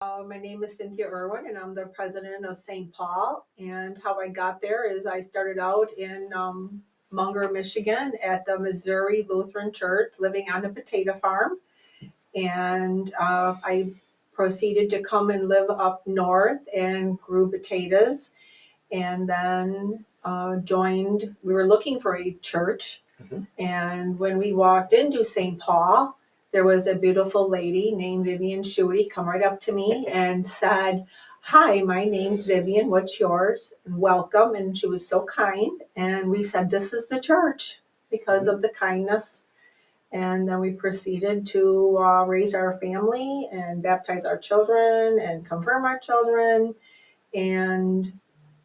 My name is Cynthia Irwin, and I'm the president of St. Paul. And how I got there is I started out in Munger, Michigan at the Missouri Lutheran Church, living on a potato farm. And I proceeded to come and live up north and grew potatoes. And then we were looking for a church. Mhm. And when we walked into St. Paul, there was a beautiful lady named Vivian Schutte come right up to me and said, "Hi, my name's Vivian. What's yours? And welcome." And she was so kind. And we said, "This is the church," because of the kindness. And then we proceeded to raise our family and baptize our children and confirm our children. And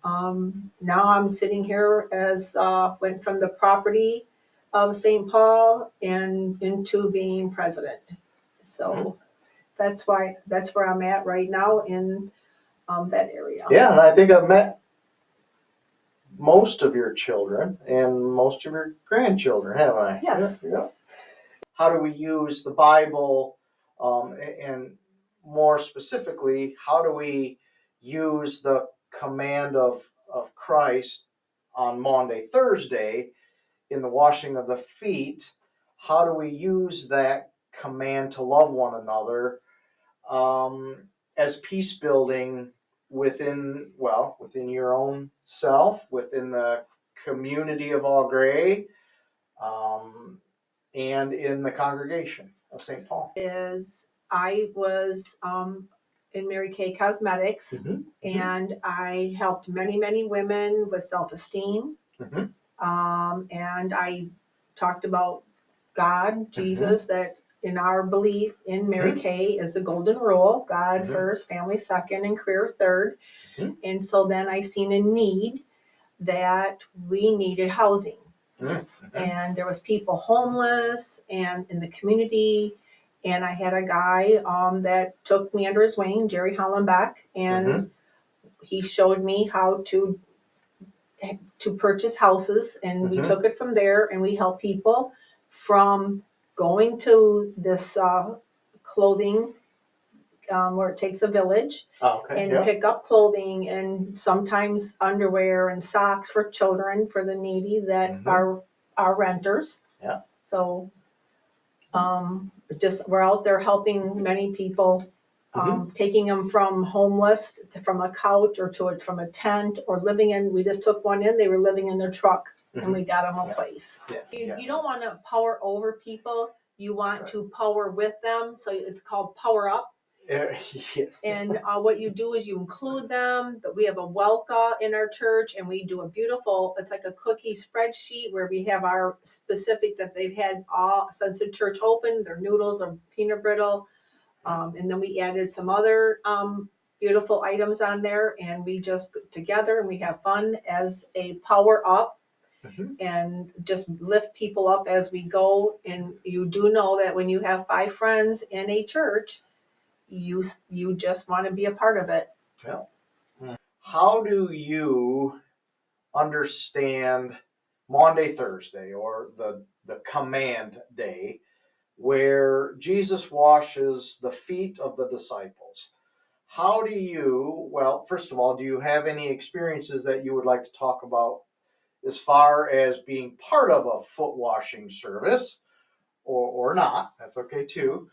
now I'm sitting here as went from the property of St. Paul and into being president. So that's where I'm at right now in that area. Yeah, and I think I've met most of your children and most of your grandchildren, haven't I? Yes. Yeah. How do we use the Bible, and more specifically, how do we use the command of Christ on Maundy, Thursday, in the washing of the feet? How do we use that command to love one another as peace building within your own self, within the community of All Gray, and in the congregation of St. Paul? I was in Mary Kay Cosmetics, Mhm. and I helped many women with self-esteem. Mhm. And I talked about God, Jesus, that in our belief in Mary Kay is the golden rule: God first, family second, and career third. And so then I seen a need that we needed housing. And there was people homeless and in the community. And I had a guy that took me under his wing, Jerry Hollenbeck, and he showed me how to purchase houses, and we took it from there, and we helped people from going to this clothing where it takes a village and pick up clothing and sometimes underwear and socks for children, for the needy that are renters. Yeah. So we're out there helping many people, taking them from homeless from a couch or from a tent, or living in. We just took one in. They were living in their truck, and we got them a place. You don't want to power over people. You want to power with them. So it's called power up. And what you do is you include them. We have a Welka in our church, and we do it's like a cookie spreadsheet where we have our specific that they've had all since the church opened. Their noodles are peanut brittle. And then we added some other beautiful items on there, and we just get together and we have fun as a power up. And just lift people up as we go. And you do know that when you have 5 friends in a church, you just want to be a part of it. Yeah. How do you understand Maundy, Thursday, or the command day, where Jesus washes the feet of the disciples? How do you, first of all, do you have any experiences that you would like to talk about as far as being part of a foot washing service, or not? That's okay too.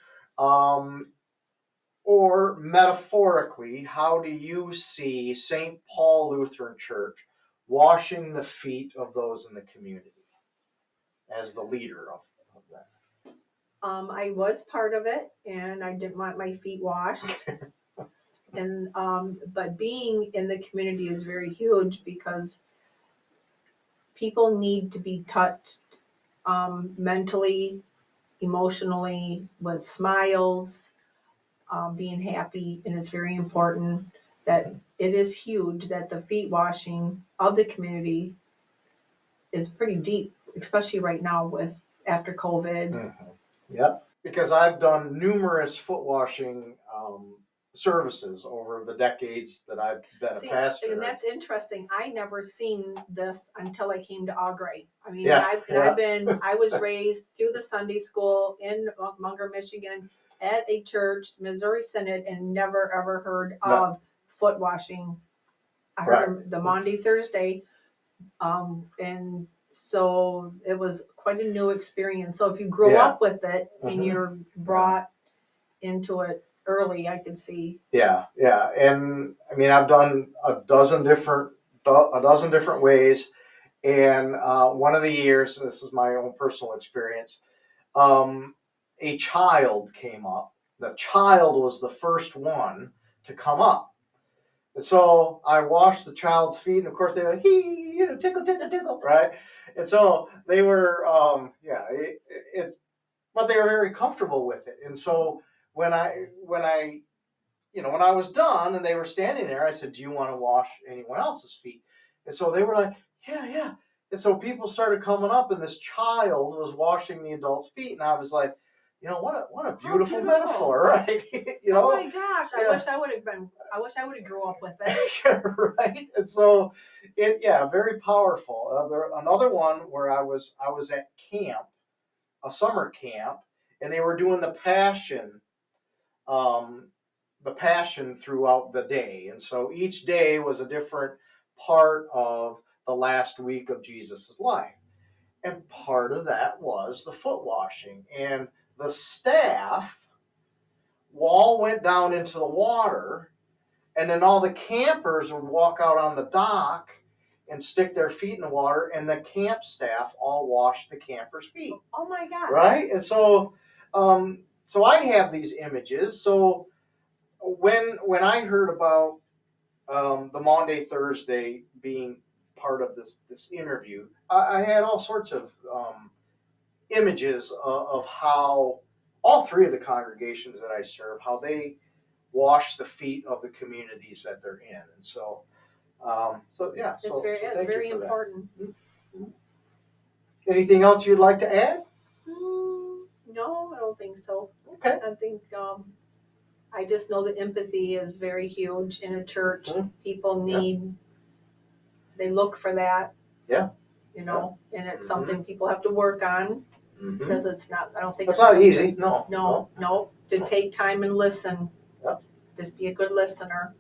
Or metaphorically, how do you see St. Paul Lutheran Church washing the feet of those in the community as the leader of that? I was part of it, and I didn't want my feet washed. And but being in the community is very huge because people need to be touched mentally, emotionally, with smiles, being happy. And it's very important that it is huge that the feet washing of the community is pretty deep, especially right now after COVID. Yeah, because I've done numerous foot washing services over the decades that I've been a pastor. And that's interesting. I never seen this until I came to All Gray. I mean, I was raised through the Sunday school in Munger, Michigan, at a church, Missouri Synod, and never ever heard No. of foot washing. I heard the Maundy Thursday, and so it was quite a new experience. So if you grow Yeah. up with it and Mhm. you're brought into it early, I can see. Yeah, yeah, and I mean, I've done a dozen different ways, and one of the years, this is my own personal experience, a child came up. The child was the first one to come up, and so I washed the child's feet, and of course they were like, hee, tickle, tickle, tickle, right? And so they were, it's, but they were very comfortable with it, and so when I when I was done and they were standing there, I said, "Do you want to wash anyone else's feet?" And so they were like, "Yeah, yeah." And so people started coming up, and this child was washing the adult's feet, and I was like, what a beautiful metaphor, right? Oh my gosh! Yeah. I wish I would have grew up with it. Right. And so, very powerful. Another one where I was at camp, a summer camp, and they were doing the Passion. The Passion throughout the day. And so each day was a different part of the last week of Jesus's life. And part of that was the foot washing. And the staff all went down into the water, and then all the campers would walk out on the dock and stick their feet in the water, and the camp staff all washed the campers' feet. Oh my gosh! Right? And so, so I have these images. So when I heard about the Maundy Thursday being part of this interview, I had all sorts of images of how all three of the congregations that I serve, how they wash the feet of the communities that they're in, and so yeah, it's very you for important. That. Anything else you'd like to add? No, I don't think so. Okay. I think I just know that empathy is very huge in a church. Mm-hmm. People need, they look for that. Yeah. And it's something people have to work on, because it's not, I don't think it's not easy. No. To take time and listen. Yep. Just be a good listener.